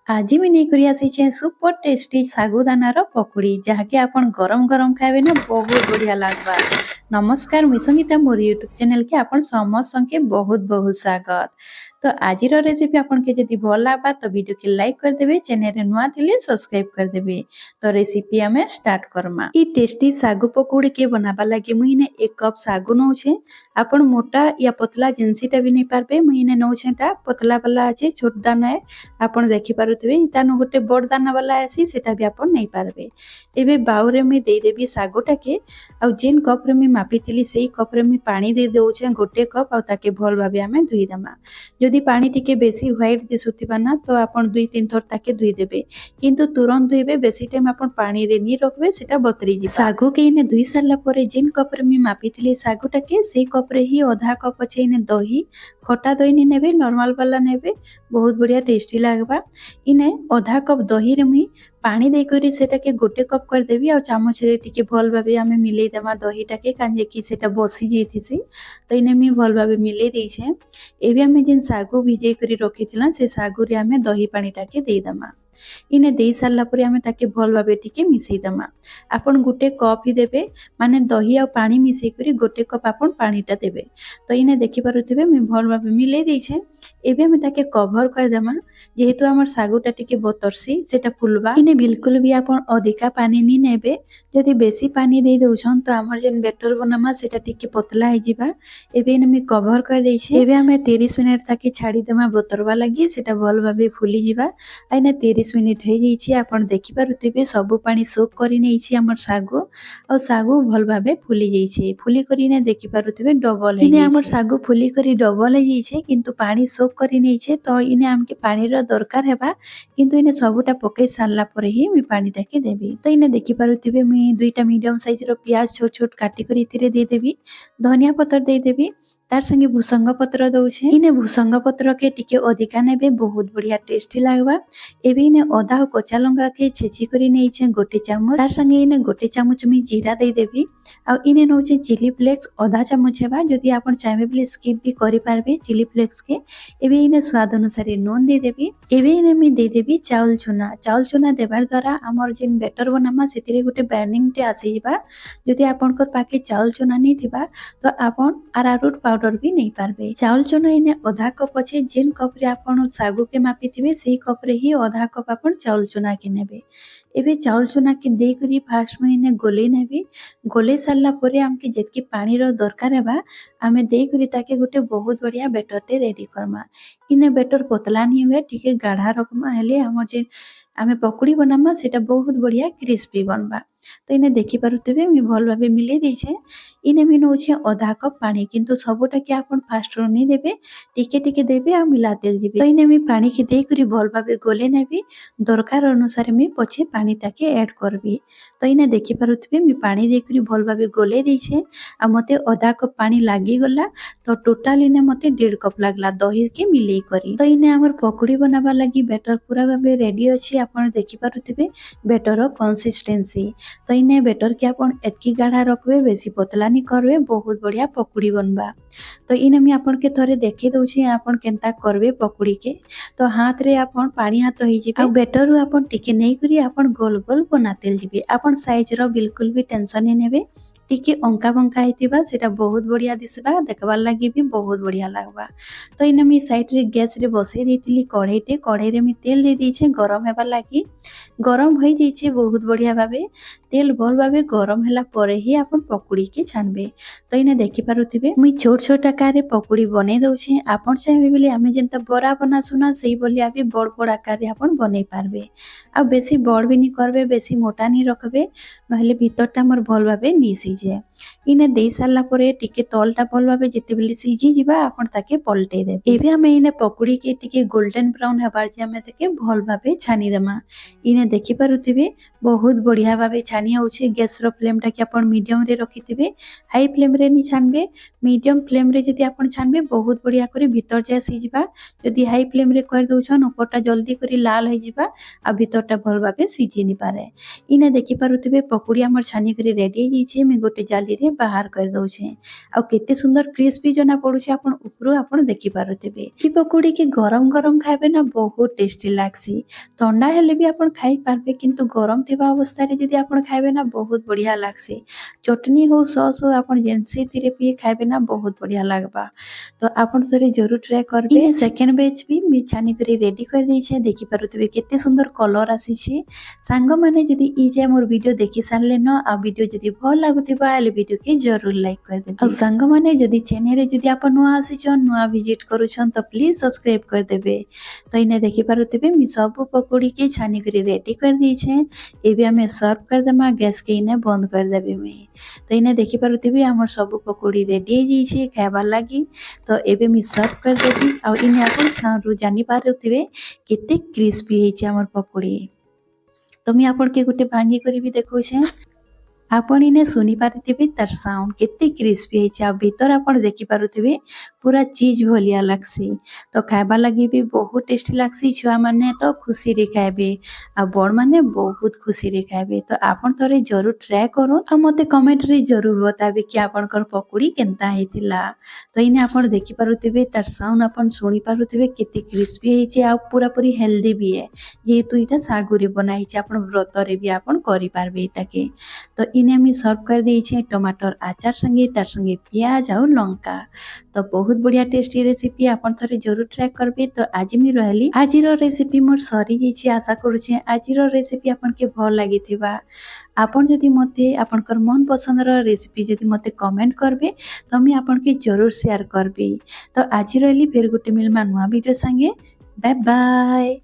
आज मुझे नहीं आसी सुपर टेस्टी सागुदानार पकुड़ी जहाँकि आपण गरम गरम खाइबे ना बहुत बढ़िया लगवा। नमस्कार मुई संगीता मोर यूट्यूब चैनल के आपण समस्त के बहुत बहुत स्वागत। तो आज रेसिपी आपन के जदि भल लागबा तो वीडियो के लाइक कर देबे, चैनल रे नुआ थिले सब्सक्राइब कर देबे। तो रेसिपी हमें स्टार्ट करमा। ई टेस्टी सागु पकौड़ी के बनाबा लागि मुई ने 1 कप सागु नौ छे। आपण मोटा या पतला जिनसीटा भी नहीं पारबे, मुई ने नौ छेटा पतला वाला আছে छोट दाना है। आपण देखि पारुथिबे तानु गोटे बड़ दाना वाला आसी सेटा भी आपण नहीं पारबे। एबे बाउरे में दे देबी सागोटा के आ जेन कप रे में मापिथिली सेही कप रे में पानी दे देउछे गोटे कप आ ताके भल भाबे हमें धुई दमा। जदि पानी टिके बेसी व्हाइट दिसुथिबा ना तो आपण 2-3 थर ताके धुई देबे, किंतु तुरंत धुईबे बेसी टाइम आपण पानी रे नी रखबे सेटा बतरी जी। सागो के इने धुई सारला परे जेन कप रे में मापिथिली सागोटा के सेही कप रे ही आधा कप अछि इने दही, खटा दही नी नेबे, नॉर्मल वाला नेबे, बहुत बढ़िया टेस्टी लागबा। इने आधा कप दही रे मुई पानी दे करी सेटा के गोटे कप कर देबी आ चामच रे टिके भल भाबे हमें मिले देमा दहीटा के कांजे की सेटा बसी जेथिसी। तो इने मी भल भाबे मिले देई छे। एबे हमें जेन सागु भिजे करी रखिथिला से सागु रे हमें दही पानीटा के दे दमा। इने दे सारला परे हमें ताके भल भाबे टिके मिसई दमा। आपण गोटे कप ही देबे, माने दही आ पानी मिसई करी गोटे कप आपण पानीटा देबे। तो इने देखि पारुथिबे मी भल भाबे मिले देई छे। एबे हमें ताके कवर कर दमा, जेहेतु हमर सागुटा टिके बतरसी सेटा फुलबा। इने बिल्कुल भी आपण अधिका पानी नी नेबे, जदि बेसी पानी दे दोछन तो हमर जेन बैटर बनामा सेटा टिके पतला हे जिबा। एबे इने मी कवर कर देई छे। एबे हमें 30 मिनिट ताके छाडी देमा बतरवा लागि, सेटा भल भाबे फुली जिबा। आइना 30 मिनिट हो जाइए। आपण देखि पारुथिबे सब पानी सोक करि नै छी हमर सागु और सागु भल भाबे फुली जाइए। फुली करि ने देखि पारुथिबे डबल है। इने हमर सागु फुली करि डबल है जाइए, किंतु पानी सोक करि नै छे तो इने हमके पानी रो दरकार हेबा, किंतु इने सबुटा पकै सारला परे ही मी पानीटा के देबी। तो इने देखि पारुथिबे मी 2टा मीडियम साइज रो प्याज छोट छोट काटी करि इथिरे दे देबी, धनिया पत्र दे देबी, तार संगे भुसंग पत्र दउछे। इने भुसंग पत्र के टिके अधिका नेबे, बहुत बढ़िया टेस्टी लागबा। एबे इने अदा और कच्चा लंका के छेची करी नै छे गोटे चामच, तार संगे इने गोटे चामच मी जीरा दे देबी आ इने नउछे चिली फ्लेक्स आधा चामच हेबा। जदि आपण चाहेबे प्लीज स्किप भी करि पारबे चिली फ्लेक्स के। एबे इने स्वाद अनुसार नून दे देबी। एबे इने मी दे देबी चाउल चूना। चाउल चूना देबार द्वारा हमर जेन बैटर बनामा सेतिरे गोटे बाइंडिंग टे आसी जिबा। जदि आपनकर पाके चाउल चूना नै थिबा तो आपण अरारोट पाउडर भी नहीं पारबे। चाउल चूना इने आधा कप अछि, जेन कप रे आपण सागु के मापी थिबे सेही कप रे ही आधा कप आपण चाउल चूना के नेबे। एबे चाउल चूना के दे करी फास्ट में इने गोले नेबी। गोले सारला परे हमके जेतकी पानी रो दरकार हेबा हमें दे करी ताके गोटे बहुत बढ़िया बैटर टे रेडी करमा। इने बैटर पतला नहीं हुए, टिके गाढ़ा रखमा, हेले हमर जे आमे पकड़ी बनामा सेटा बहुत बढ़िया क्रिस्पी बनबा। तो इने देखि पारुथिबे मी भल भाबे मिले देई छे। इने मी नउछे आधा कप पानी, किंतु सबोटा के आपण फास्ट रो नहीं देबे, टिके टिके देबे आ मिला तेल जिबे। तो इने मी पानी के दे करी भल भाबे गोले नेबी, दरकार अनुसार मी पछे पानीटा के ऐड करबी। तो इने देखि पारुथिबे मी पानी दे करी भल भाबे गोले देई छे आ मते आधा कप पानी लागी गला। तो टोटल इने मते 1.5 कप लागला दही के मिलेई करी। तो इने हमर पकड़ी बनाबा लागि बैटर पूरा भाबे रेडी अछि। आपण देखि पारुथिबे बैटर रो कंसिस्टेंसी। तो इने बैटर के आपण एतकी गाढ़ा रखबे, बेसी पतला नहीं करबे, बहुत बढ़िया पकड़ी बनबा। तो इने मी आपण के थोड़े देखि दउछि आपण केनता करबे पकड़ी के। तो हाथ रे आपण पानी हाथ होई जिबे आ बैटर रो आपण टिके नै करी आपण गोल गोल बनातेल जिबे। आपण साइज रो बिल्कुल भी टेंशन नै नेबे, टिके अंका बंका हेतिबा सेटा बहुत बढ़िया दिसबा, देखबार लागि भी बहुत बढ़िया लागबा। तो इने मी साइड रे गैस रे बसई देतिली कढ़ईटे। कढ़ई रे मी तेल दे दीछे गरम हेबा लागि। गरम होई जाइछे बहुत बढ़िया भाबे। तेल भल भाबे गरम होला परे ही आपण पकुड़ी के छानबे। तो इने देखि पारुथिबे मुई छोट छोट आकार रे पकुड़ी बनै दउछे। आपण चाहेबे बोली आमे जेंता बरा बना सुना सेही बोली आबे बड़ बड़ आकार रे आपण बनै पारबे। आ बेसी बड़ भी नहीं करबे, बेसी मोटा नहीं रखबे, नहले भीतरटा हमर भल भाबे नी सिजे। इने देई सारला परे टिके तलटा भल भाबे जेते बेले सिझी जिबा आपण ताके पलटै देबे। एबे हमें इने पकुड़ी के टिके गोल्डन ब्राउन हेबार जे हमें ताके भल भाबे छानी देमा। इने देखि पारुथिबे बहुत बढ़िया भाबे छानी होउछे। गैस रो फ्लेम टा के आपण मीडियम रे रखिथिबे, हाई फ्लेम रे नी छानबे। मीडियम फ्लेम रे जदि आपण छानबे बहुत बढ़िया करे भीतर जाय सिजिबा। जदि हाई फ्लेम रे कर दउछन ऊपरटा जल्दी करी लाल हो जिबा आ भीतरटा भल भाबे सिझी नी पारे। इने देखि पारुथिबे पकुड़ी हमर छानी करी रेडी हो जाइछे। मी गोटे जाली रे बाहर कर दउछे आ केते सुंदर क्रिस्पी जना पड़ुछे आपण उपरु आपण देखि पारुथिबे। ई पकोड़ी के गरम गरम खाइबे ना बहुत टेस्टी लागसी। ठंडा हेले भी आपण खाई पारबे किंतु गरम थिबा अवस्था रे जदी आपण खाइबे ना बहुत बढ़िया लागसी। चटनी हो सॉस हो आपण जेनसी तिरे पी खाइबे ना बहुत बढ़िया लागबा। तो आपण सरे जरूर ट्राई करबे। इने सेकंड बैच भी मी छानी करी रेडी कर दै छे देखि पारुथिबे केते सुंदर कलर आसी छे। सांग माने जदी ई जे मोर वीडियो देखि सारले न आ वीडियो जदी भल लागुथिबा आले वीडियो के जरूर लाइक कर देबे। आ सांग माने जदी चैनल रे जदी आपण नुआ आसी छन नुआ विजिट करू छन तो प्लीज सब्सक्राइब कर देबे। तो इने देखि पारुथिबे मी सब पकोड़ी के छानी करी रेडी कर दै छे। एबे हमें सर्व कर देमा गैस के इने बंद कर देबे मी। तो इने देखि पारुथिबे हमर सब पकोड़ी रेडी हो जाई छे खाइबा लागि। तो एबे मी सर्व कर देबी आ इने आपण सारू जानि पारुथिबे केते क्रिस्पी हेछि हमर पकोड़ी। तो मी आपण के गुटे भांगी करी भी देखौ छे आपण इने सुनी पारिथिबे तार साउंड केते क्रिस्पी हेछि आ भीतर आपण देखि पारुथिबे पूरा चीज भलिया लागसी। तो खाइबा लागि भी बहुत टेस्टी लागसी। छुआ माने तो खुशी रे खाइबे आ बड़ माने बहुत खुशी रे खाइबे। तो आपण थोरे जरूर ट्राई करो आ मते कमेंट रे जरूर बताबे कि आपनकर पकोड़ी केनता हेतिला। तो इने आपण देखि पारुथिबे तार साउंड आपण सुनी पारुथिबे केते क्रिस्पी हेछि आ पूरा पूरी हेल्दी भी है जेहेतु इटा सागु रे बना हेछि आपण व्रत रे भी आपण करि पारबे इटाके। तो इने मी सर्व कर दै छे टमाटर आचार संगे तार संगे प्याज और लंका। तो बहुत बढ़िया टेस्टी रेसिपी आपण थरे जरूर ट्राई करबे। तो आज मी रहली आजिरो रेसिपी मोर सरी जाइछि आशा करू छे आजिरो रेसिपी आपण के भल लागिथिबा। आपण जदि मते आपनकर मन पसंद रो रेसिपी जदि मते कमेंट करबे तो मी आपण के जरूर शेयर करबे। तो आज रहली फेर गुटे मिलमा नुआ वीडियो संगे बाय बाय।